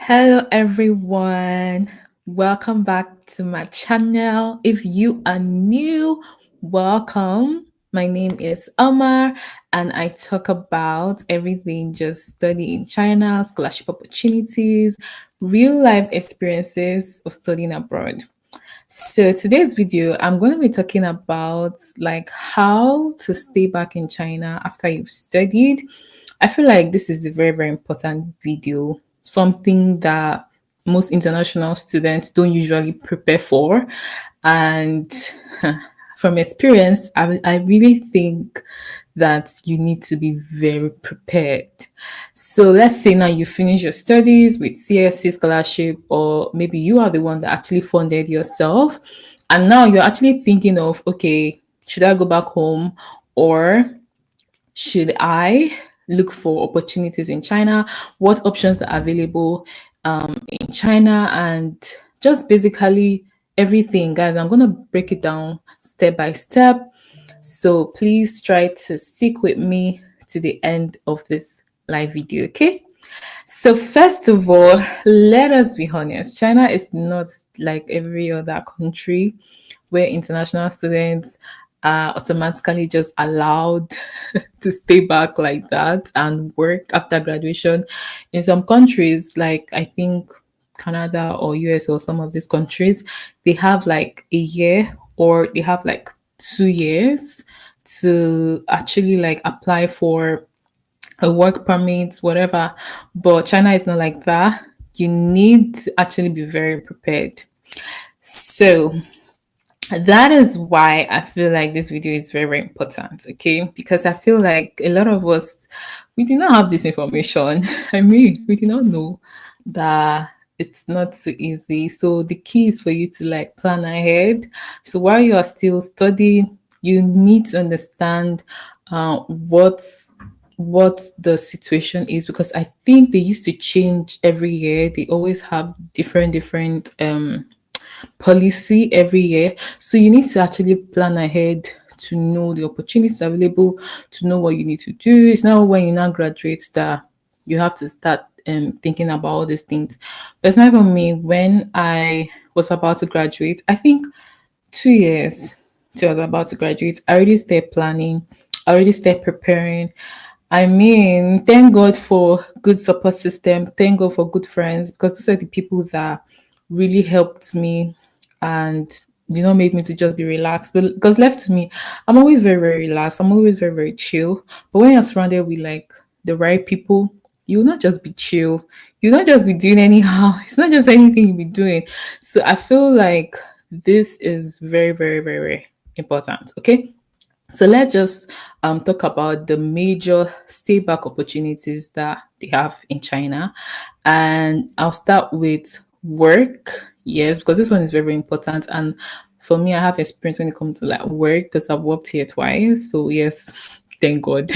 Hello, everyone. Welcome back to my channel. If you are new, welcome. My name is Omar, and I talk about everything just study in China, scholarship opportunities, real life experiences of studying abroad. So today's video, I'm going to be talking about like how to stay back in China after you've studied. I feel like this is a very, very important video, something that most international students don't usually prepare for. And from experience, I really think that you need to be very prepared. So let's say now you finish your studies with CSC Scholarship, or maybe you are the one that actually funded yourself. And now you're actually thinking of, okay, should I go back home or should I look for opportunities in China? What options are available in China? And just basically everything, guys. I'm going to break it down step by step. So please try to stick with me to the end of this live video, okay? So first of all, let us be honest. China is not like every other country where international students are automatically just allowed to stay back like that and work after graduation. In some countries, like I think Canada or US or some of these countries, they have like a year or they have like 2 years to actually like apply for a work permit, whatever. But China is not like that. You need to actually be very prepared. So that is why I feel like this video is very, very important, okay? Because I feel like a lot of us, we did not have this information. I mean, we did not know that it's not so easy. So the key is for you to like plan ahead. So while you are still studying, you need to understand what the situation is, because I think they used to change every year. They always have different policy every year. So you need to actually plan ahead to know the opportunities available, to know what you need to do. It's not when you now graduate that you have to start thinking about all these things. But it's not for me. When I was about to graduate, I think 2 years till I was about to graduate, I already started planning, I already started preparing. I mean, thank God for good support system. Thank God for good friends, because those are the people that really helped me and made me to just be relaxed. But because left to me, I'm always very, very relaxed. I'm always very, very chill. But when you're surrounded with like the right people, you will not just be chill. You'll not just be doing anyhow. It's not just anything you'll be doing. So I feel like this is very, very, very, very important. Okay. So let's just talk about the major stay back opportunities that they have in China. And I'll start with work. Yes, because this one is very, very important. And for me, I have experience when it comes to like work because I've worked here twice. So yes, thank God.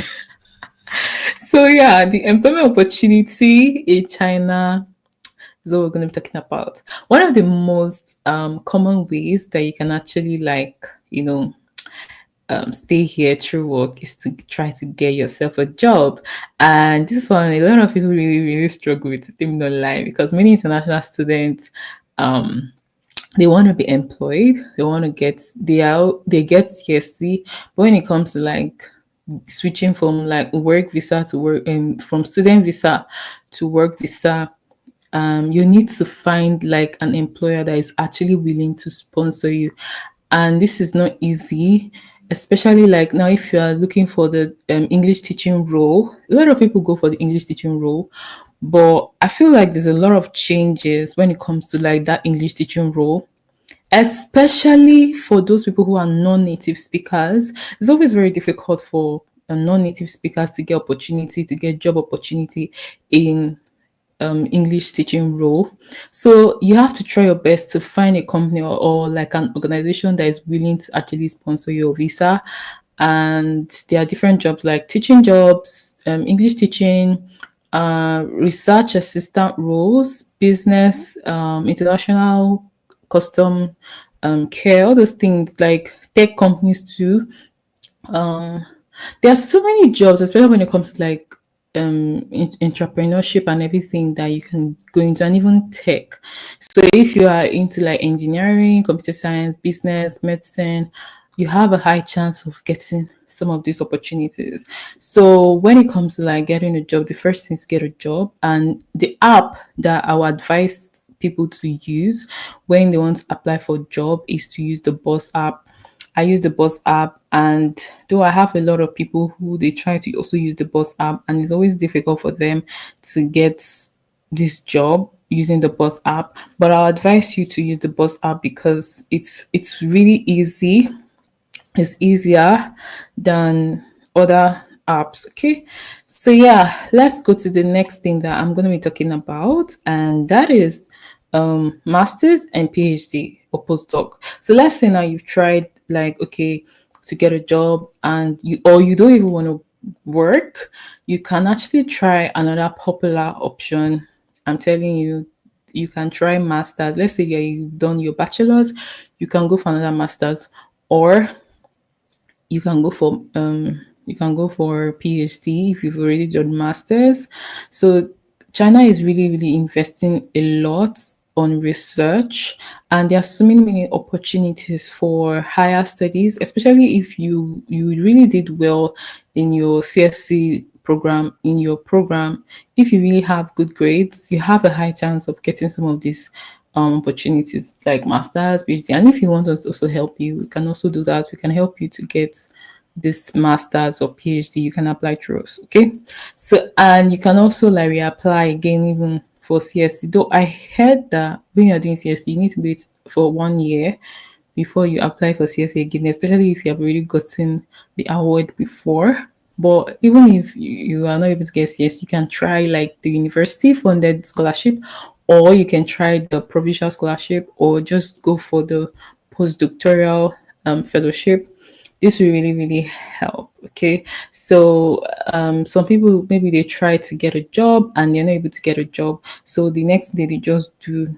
So yeah, the employment opportunity in China is what we're going to be talking about. One of the most common ways that you can actually like, stay here through work is to try to get yourself a job. And this one, a lot of people really, really struggle with, let me not lie, because many international students, um, they want to be employed, they want to get, they get CSC, but when it comes to like switching from like work visa to work, and from student visa to work visa, you need to find like an employer that is actually willing to sponsor you. And this is not easy, especially like now if you are looking for the English teaching role. A lot of people go for the English teaching role, but I feel like there's a lot of changes when it comes to like that English teaching role, especially for those people who are non-native speakers. It's always very difficult for non-native speakers to get opportunity, to get job opportunity in English teaching role. So you have to try your best to find a company, or like an organization that is willing to actually sponsor your visa. And there are different jobs like teaching jobs, English teaching, research assistant roles, business, international custom care, all those things, like tech companies too. Um, there are so many jobs, especially when it comes to like entrepreneurship and everything that you can go into, and even tech. So if you are into like engineering, computer science, business, medicine, you have a high chance of getting some of these opportunities. So when it comes to like getting a job, the first thing is get a job, and the app that I would advise people to use when they want to apply for a job is to use the Boss app. I use the Boss app, and though I have a lot of people who they try to also use the Boss app, and it's always difficult for them to get this job using the Boss app. But I'll advise you to use the Boss app because it's really easy. It's easier than other apps. Okay. So yeah, let's go to the next thing that I'm going to be talking about, and that is masters and PhD or postdoc. So let's say now you've tried like okay to get a job, and you don't even want to work, you can actually try another popular option. I'm telling you, you can try masters. Let's say you've done your bachelor's, you can go for another masters, or you can go for PhD if you've already done masters. So China is really investing a lot on research, and there are so many opportunities for higher studies, especially if you really did well in your CSC program. In your program, if you really have good grades, you have a high chance of getting some of these opportunities like masters, PhD. And if you want us to also help you, we can also do that. We can help you to get this masters or PhD. You can apply through us. Okay. So and you can also like reapply again even for CSC. Though I heard that when you're doing CSC, you need to wait for 1 year before you apply for CSA again, especially if you have already gotten the award before. But even if you are not able to get CS, you can try like the university funded scholarship, or you can try the provincial scholarship, or just go for the postdoctoral fellowship. This will really help. Okay, so some people maybe they try to get a job and they're not able to get a job, so the next day they just do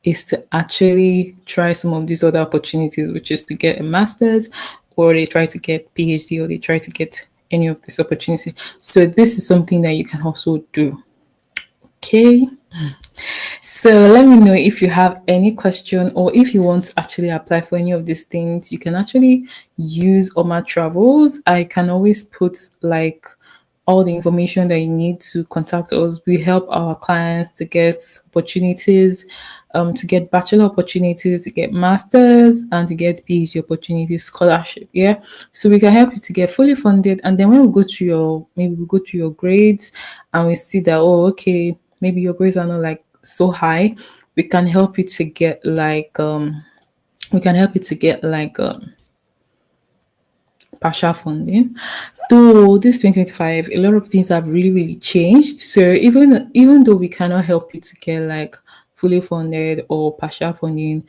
is to actually try some of these other opportunities, which is to get a master's, or they try to get PhD, or they try to get any of this opportunity. So this is something that you can also do. Okay. So let me know if you have any question, or if you want to actually apply for any of these things. You can actually use Oma Travels. I can always put like all the information that you need to contact us. We help our clients to get opportunities, to get bachelor opportunities, to get masters, and to get PhD opportunities, scholarship. Yeah, so we can help you to get fully funded. And then when we go through your, maybe we go through your grades, and we see that okay, maybe your grades are not like so high, we can help you to get like we can help you to get like partial funding. Though this 2025, a lot of things have really changed. So even though we cannot help you to get like fully funded or partial funding,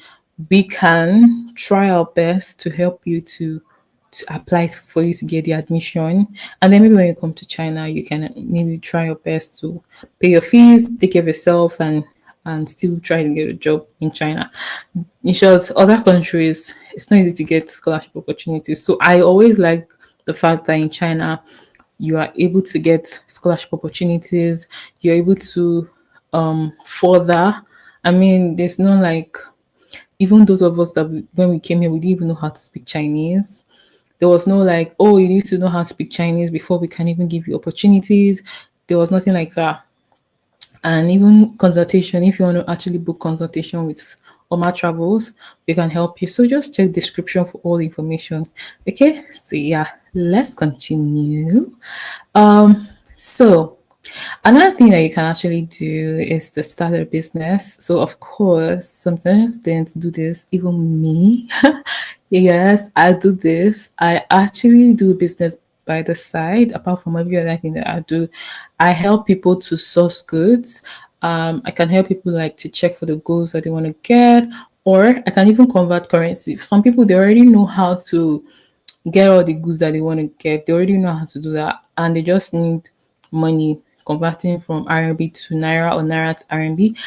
we can try our best to help you to apply for you to get the admission. And then maybe when you come to China, you can maybe try your best to pay your fees, take care of yourself, and still try to get a job in China. In short, other countries, it's not easy to get scholarship opportunities. So I always like the fact that in China, you are able to get scholarship opportunities. You're able to further. I mean, there's no like, even those of us that when we came here, we didn't even know how to speak Chinese. There was no like, oh, you need to know how to speak Chinese before we can even give you opportunities. There was nothing like that. And even consultation, if you want to actually book consultation with Oma Travels, we can help you. So just check description for all the information. Okay, so yeah, let's continue. So another thing that you can actually do is to start a business. So of course, sometimes students do this, even me. Yes, I do this. I actually do business by the side, apart from every other thing that I do. I help people to source goods. I can help people like to check for the goods that they want to get, or I can even convert currency. Some people they already know how to get all the goods that they want to get. They already know how to do that, and they just need money converting from RMB to Naira or Naira to RMB.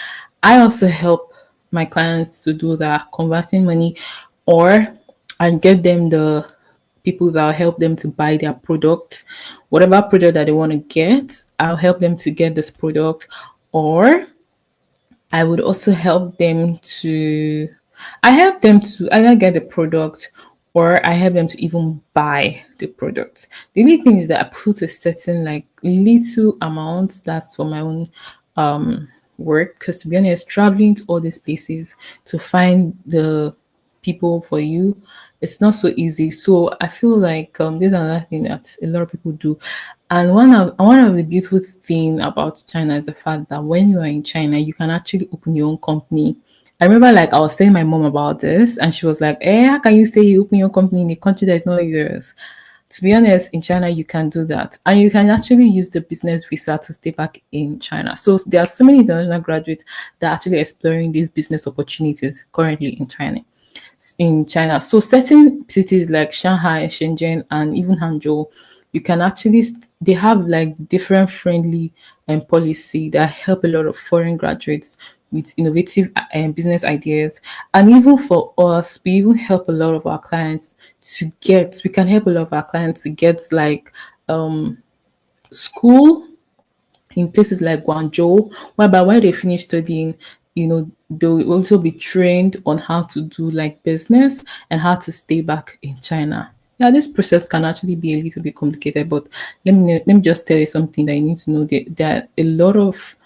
I also help my clients to do that, converting money, or I get them the people that will help them to buy their product, whatever product that they want to get. I'll help them to get this product, or I would also help them to, I help them to either get the product or I help them to even buy the product. The only thing is that I put a certain like little amount that's for my own work, because to be honest, traveling to all these places to find the people for you, it's not so easy. So I feel like this is another thing that a lot of people do. And one of the beautiful thing about China is the fact that when you are in China, you can actually open your own company. I remember like I was telling my mom about this, and she was like, "Eh, how can you say you open your company in a country that is not yours?" To be honest, in China, you can do that. And you can actually use the business visa to stay back in China. So there are so many international graduates that are actually exploring these business opportunities currently in China. So certain cities like Shanghai, Shenzhen, and even Hangzhou, you can actually they have like different friendly policy that help a lot of foreign graduates with innovative business ideas. And even for us, we even help a lot of our clients we can help a lot of our clients to get like school in places like Guangzhou, whereby when they finish studying, they'll also be trained on how to do like business and how to stay back in China. Yeah, this process can actually be a little bit complicated, but let me just tell you something that you need to know. There are a lot of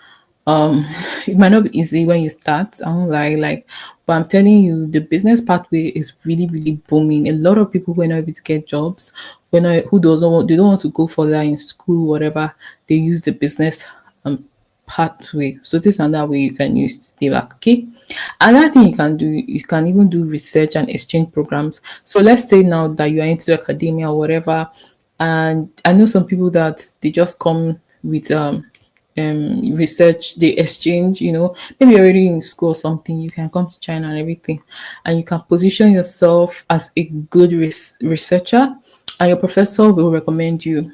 um it might not be easy when you start. I won't lie, like, but I'm telling you, the business pathway is really, really booming. A lot of people who are not able to get jobs, who doesn't want, they don't want to go further in school, whatever, they use the business um pathway. So this and that way you can use to stay back. Okay. Another thing you can do, you can even do research and exchange programs. So let's say now that you are into academia or whatever, and I know some people that they just come with research, they exchange, maybe you're already in school or something, you can come to China and everything, and you can position yourself as a good researcher, and your professor will recommend you.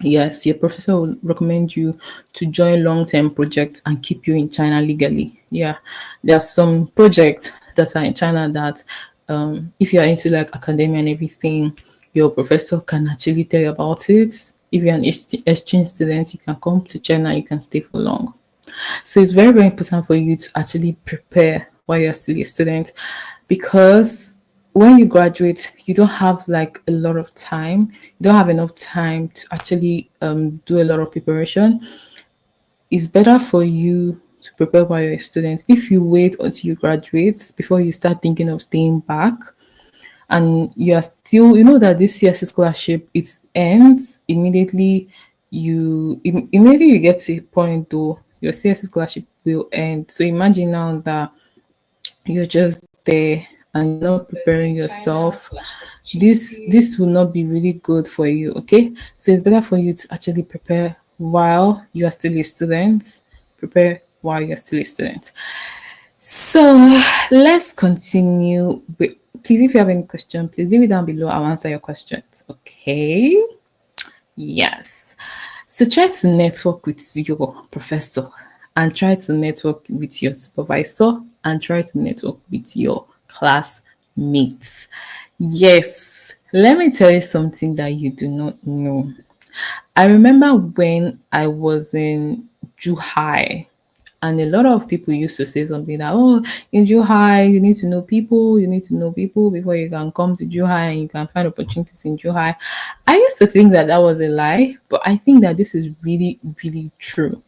Yes, your professor will recommend you to join long-term projects and keep you in China legally. Yeah, there are some projects that are in China that, if you are into like academia and everything, your professor can actually tell you about it. If you're an exchange student, you can come to China, you can stay for long. So it's very, very important for you to actually prepare while you're still a student, because when you graduate, you don't have like a lot of time. You don't have enough time to actually do a lot of preparation. It's better for you to prepare while you're a student. If you wait until you graduate before you start thinking of staying back, and you are still, that this CSC scholarship, it ends immediately. Immediately you get to a point though, your CSC scholarship will end. So imagine now that you're just there and you're not preparing yourself. This will not be really good for you. Okay, so it's better for you to actually prepare while you are still a student. Prepare while you're still a student. So let's continue with, please, if you have any question, please leave it down below. I'll answer your questions. Okay. Yes. So try to network with your professor, and try to network with your supervisor, and try to network with your classmates. Yes. Let me tell you something that you do not know. I remember when I was in Juhai, and a lot of people used to say something that, oh, in Juhai, you need to know people, before you can come to Juhai and you can find opportunities in Juhai. I used to think that that was a lie, but I think that this is really, really true.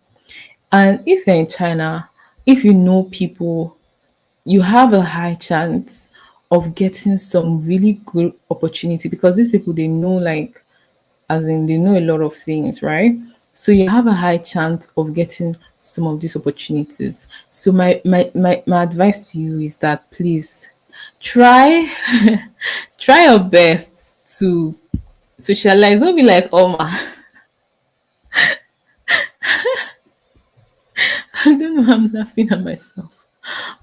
And if you're in China, if you know people, you have a high chance of getting some really good opportunity, because these people, they know, like, as in they know a lot of things, right? So you have a high chance of getting some of these opportunities. So my advice to you is that, please try try your best to socialize. Don't be like Oma. I don't know, I'm laughing at myself.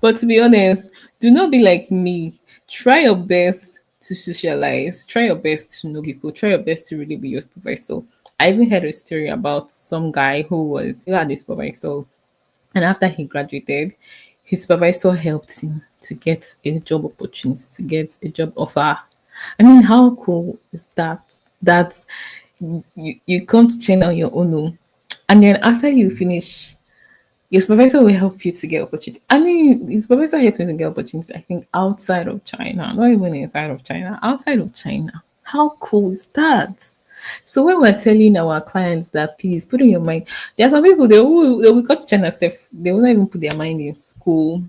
But to be honest, do not be like me. Try your best to socialize. Try your best to know people. Try your best to really be your supervisor. I even heard a story about some guy who had a supervisor, and after he graduated, his supervisor helped him to get a job opportunity, to get a job offer. I mean, how cool is that? That you come to China on your own, oh, and then after you finish, your supervisor will help you to get opportunity. I mean, the supervisor helped me to get opportunity, I think, outside of China, not even inside of China, outside of China. How cool is that? So when we're telling our clients that please put in your mind, there are some people they will go to China safe, they will not even put their mind in school.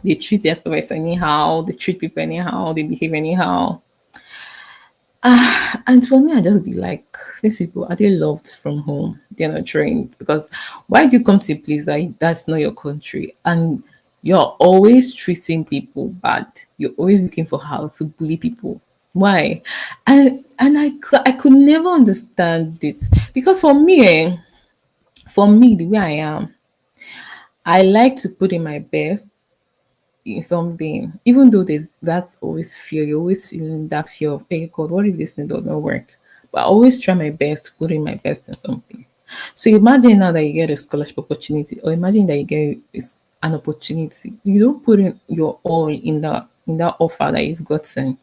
They treat their supervisor anyhow, they treat people anyhow, they behave anyhow. And for me, I just be like, these people, are they loved from home? They're not trained. Because why do you come to a place that's not your country? And you're always treating people bad. You're always looking for how to bully people. Why? And I could never understand this. Because for me, the way I am, I like to put in my best in something, even though there's that's always fear, you're always feeling that fear of, hey God, what if this thing does not work? But I always try my best to put in my best in something. So imagine now that you get a scholarship opportunity, or imagine that you get an opportunity. You don't put in your all in that offer that you've gotten.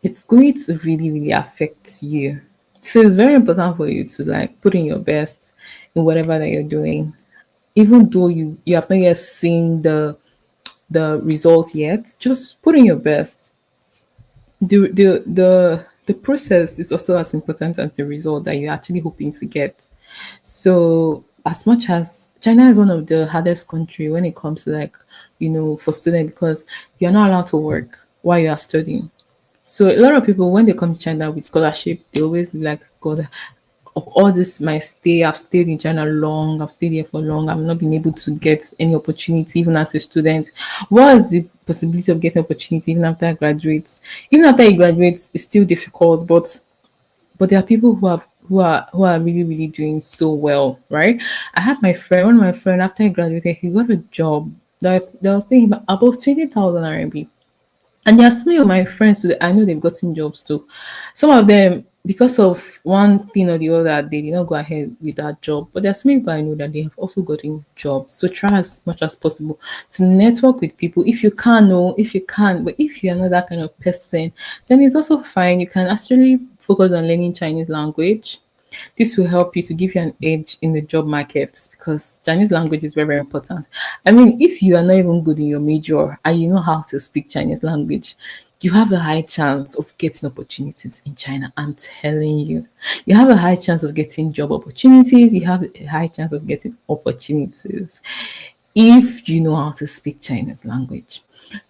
It's going to really, really affect you. So it's very important for you to like put in your best in whatever that you're doing, even though you have not yet seen the result yet. Just put in your best. The process is also as important as the result that you're actually hoping to get. So as much as China is one of the hardest country when it comes to like, for students, because you're not allowed to work while you are studying. So a lot of people, when they come to China with scholarship, they always be like, God, of all this my stay, I've stayed in China long, I've stayed here for long, I've not been able to get any opportunity even as a student. What is the possibility of getting opportunity even after I graduate? Even after you graduate, it's still difficult, but there are people who are really, really doing so well, right? I had one of my friend after he graduated, he got a job that was paying him above 20,000 RMB. And there are some of my friends today, I know they've gotten jobs too. Some of them, because of one thing or the other, they did not go ahead with that job. But there are some people I know that they have also gotten jobs. So try as much as possible to network with people. If you can, no, if you can, but if you're not that kind of person, then it's also fine. You can actually focus on learning Chinese language. This will help you to give you an edge in the job market because Chinese language is very, very important. I mean, if you are not even good in your major and you know how to speak Chinese language, you have a high chance of getting opportunities in China. I'm telling you, you have a high chance of getting job opportunities. You have a high chance of getting opportunities if you know how to speak Chinese language.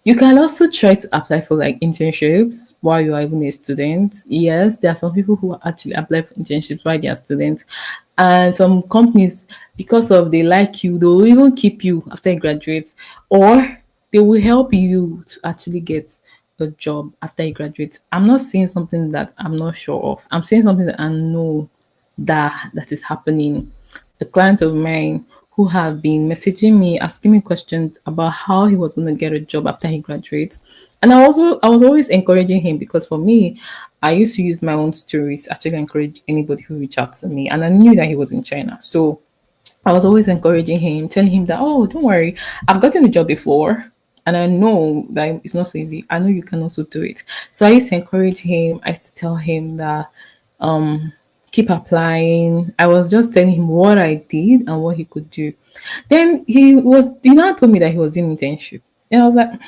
You can also try to apply for like internships while you are even a student. Yes, there are some people who actually apply for internships while they are students, and some companies, because of they like you, they'll even keep you after you graduate, or they will help you to actually get a job after you graduate. I'm not saying something that I'm not sure of. I'm saying something that I know that is happening. A client of mine who have been messaging me, asking me questions about how he was going to get a job after he graduates. And I was always encouraging him because for me, I used to use my own stories to actually encourage anybody who reached out to me. And I knew that he was in China. So I was always encouraging him, telling him that, oh, don't worry, I've gotten a job before. And I know that it's not so easy. I know you can also do it. So I used to encourage him. I used to tell him that keep applying. I was just telling him what I did and what he could do. Then he now told me that he was doing internship. And I was like,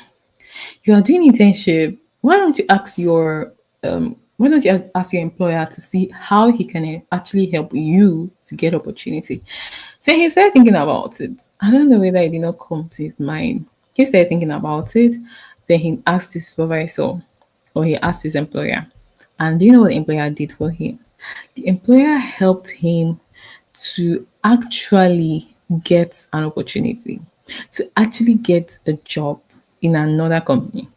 you are doing internship. Why don't you ask your employer to see how he can actually help you to get opportunity? Then he started thinking about it. I don't know whether it did not come to his mind. He started thinking about it. Then he asked his supervisor or he asked his employer. And do you know what the employer did for him? The employer helped him to actually get an opportunity, to actually get a job in another company.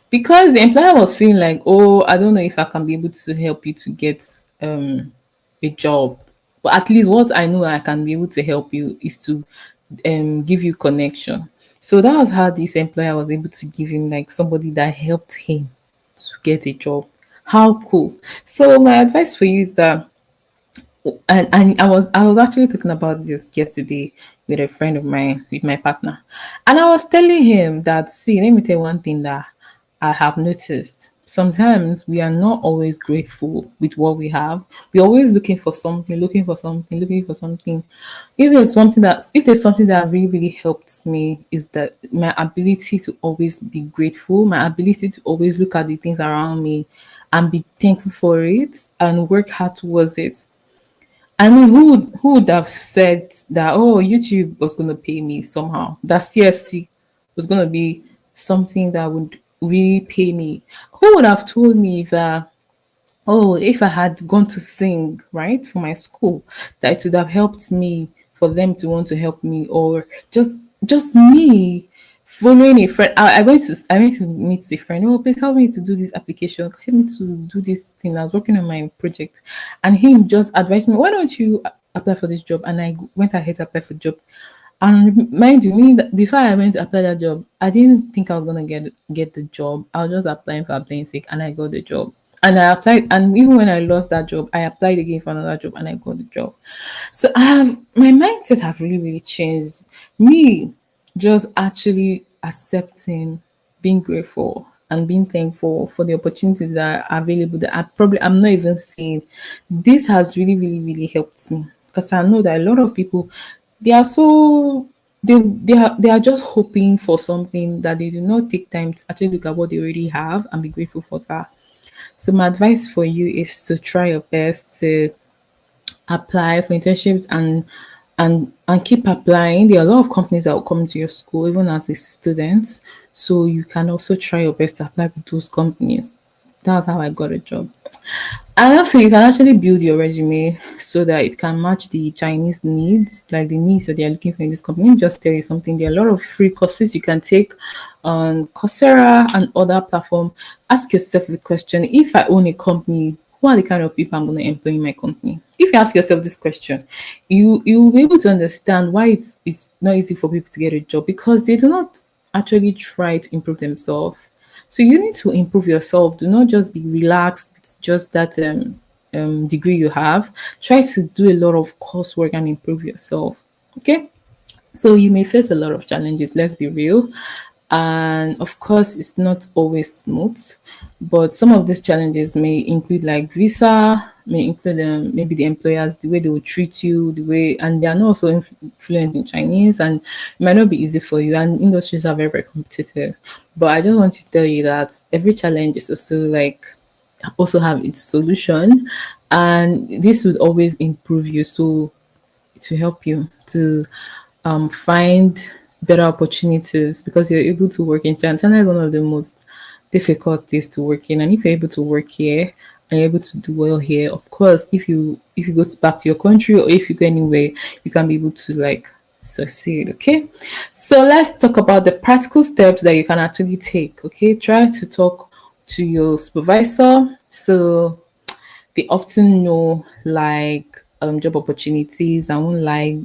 Because the employer was feeling like, oh, I don't know if I can be able to help you to get a job. But at least what I know I can be able to help you is to give you connection. So that was how this employer was able to give him like somebody that helped him to get a job. How cool. So my advice for you is that and I was actually talking about this yesterday with a friend of mine, with my partner. And I was telling him that, see, let me tell you one thing that I have noticed. sometimes we are not always grateful with what we have. We're always looking for something, looking for something, looking for something. If there's something that really, really helped me is that my ability to always be grateful, my ability to always look at the things around me and be thankful for it and work hard towards it. I mean, who would have said that? Oh, YouTube was gonna pay me somehow. That CSC was gonna be something that would really pay me. Who would have told me that? Oh, if I had gone to sing, right, for my school, that it would have helped me for them to want to help me, or just me following a friend. I went to meet a friend. Oh, please help me to do this application. Help me to do this thing. I was working on my project, and him just advised me, why don't you apply for this job? And I went ahead to apply for the job. And mind you, me that before I went to apply that job, I didn't think I was gonna get the job. I was just applying for applying sake, and I got the job. And I applied, and even when I lost that job, I applied again for another job, and I got the job. So my mindset have really, really changed. Me just actually accepting, being grateful, and being thankful for the opportunities that are available that I'm not even seeing. This has really, really, really helped me because I know that a lot of people, they are so they are just hoping for something that they do not take time to actually look at what they already have and be grateful for that. So my advice for you is to try your best to apply for internships and keep applying. There are a lot of companies that will come to your school even as a student. So you can also try your best to apply with those companies. That's how I got a job. And also, you can actually build your resume so that it can match the Chinese needs, like the needs that they are looking for in this company. Let me just tell you something. There are a lot of free courses you can take on Coursera and other platform. Ask yourself the question: if I own a company, who are the kind of people I'm going to employ in my company? If you ask yourself this question, you will be able to understand why it's not easy for people to get a job because they do not actually try to improve themselves. So you need to improve yourself. Do not just be relaxed with just that degree you have. Try to do a lot of coursework and improve yourself. Okay. So you may face a lot of challenges, let's be real. And of course, it's not always smooth, but some of these challenges may include like visa, may include maybe the employers, the way they will treat you, the way, and they are not also fluent in Chinese, and it might not be easy for you. And industries are very, very competitive. But I just want to tell you that every challenge is also like also have its solution, and this would always improve you. So to help you to find better opportunities because you're able to work in China. China is one of the most difficult place to work in, and if you're able to work here and you're able to do well here, of course, if you go back to your country or if you go anywhere, you can be able to like succeed. Okay, so let's talk about the practical steps that you can actually take. Okay, try to talk to your supervisor. So they often know like job opportunities. I won't lie.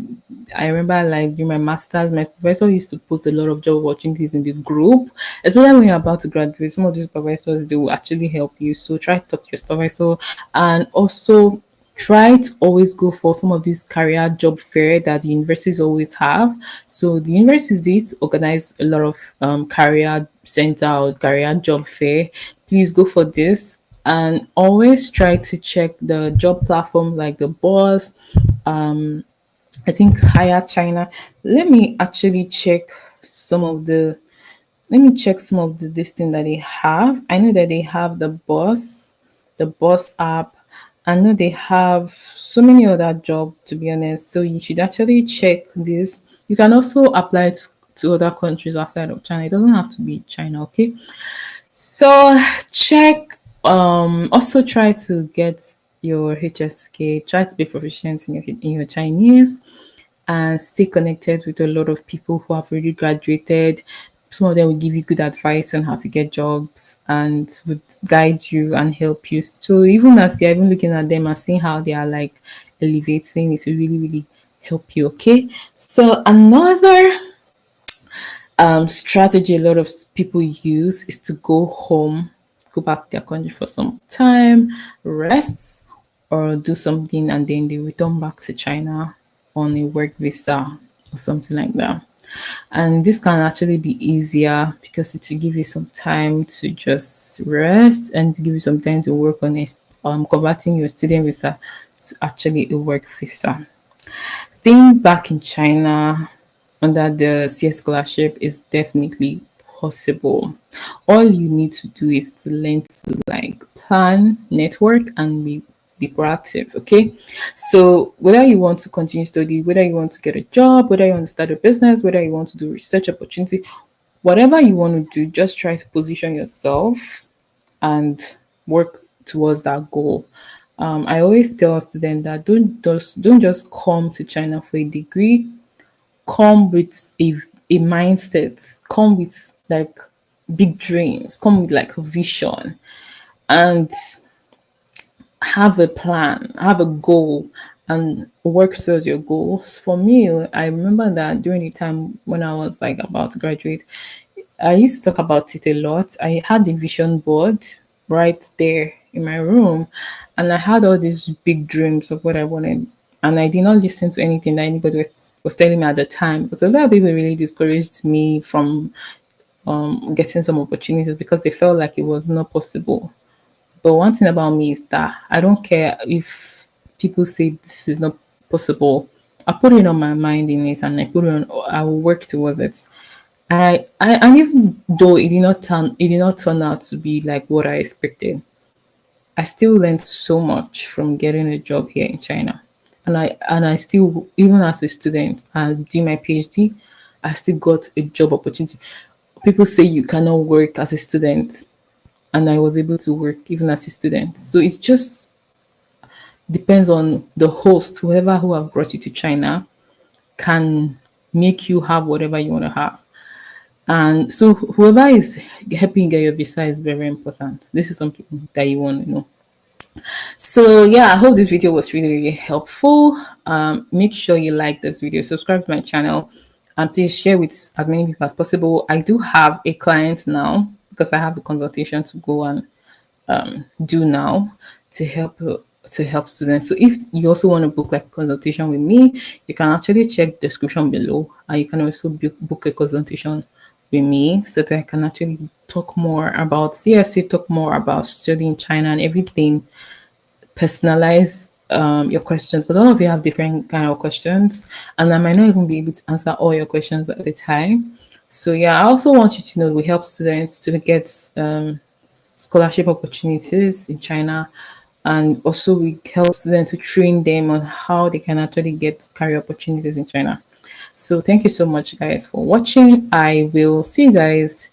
I remember like during my masters, my professor used to post a lot of job opportunities in the group, especially when you're about to graduate. Some of these supervisors they will actually help you. So try to talk to your supervisor and also try to always go for some of these career job fair that the universities always have. So the universities did organize a lot of career center or career job fair. Please go for this and always try to check the job platforms like the boss, I think higher China. Let me actually check some of the let me check some of the this thing that they have. I know that they have the boss app. I know they have so many other jobs to be honest. So you should actually check this. You can also apply to other countries outside of China. It doesn't have to be China, okay? So check also try to get your HSK, try to be proficient in your Chinese and stay connected with a lot of people who have already graduated. Some of them will give you good advice on how to get jobs and would guide you and help you. So even as you're even looking at them and seeing how they are like elevating, it will really, really help you. Okay. So another strategy a lot of people use is to go home, go back to their country for some time, rest, or do something, and then they return back to China on a work visa or something like that. And this can actually be easier because it will give you some time to just rest and to give you some time to work on it, converting your student visa to actually a work visa. Staying back in China under the CS scholarship is definitely possible. All you need to do is to learn to like plan, network, and be proactive. Okay. So whether you want to continue study, whether you want to get a job, whether you want to start a business, whether you want to do research opportunity, whatever you want to do, just try to position yourself and work towards that goal. I always tell students that don't just come to China for a degree. Come with a mindset. Come with like big dreams. Come with like a vision, and have a plan, have a goal, and work towards your goals. For me, I remember that during the time when I was like about to graduate, I used to talk about it a lot. I had the vision board right there in my room, and I had all these big dreams of what I wanted. And I did not listen to anything that anybody was telling me at the time, because a lot of people really discouraged me from getting some opportunities because they felt like it was not possible. But one thing about me is that I don't care if people say this is not possible. I put it on my mind in it, and I put it on. I will work towards it. And even though it did not turn out to be like what I expected, I still learned so much from getting a job here in China. And I still, even as a student, and doing my PhD, I still got a job opportunity. People say you cannot work as a student, and I was able to work even as a student. So it just depends on the host, whoever who have brought you to China can make you have whatever you want to have. And so whoever is helping you get your visa is very important. This is something that you want to know. So yeah, I hope this video was really, really helpful. Make sure you like this video, subscribe to my channel, and please share with as many people as possible. I do have a client now because I have a consultation to go and do now to help students. So if you also want to book like a consultation with me, you can actually check the description below, and you can also book a consultation with me so that I can actually talk more about CSC, talk more about studying China and everything, personalize your questions, because all of you have different kind of questions, and I might not even be able to answer all your questions at the time. So yeah, I also want you to know we help students to get scholarship opportunities in China, and also we help students to train them on how they can actually get career opportunities in China. So thank you so much guys for watching. I will see you guys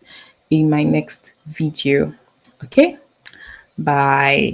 in my next video. Okay, bye.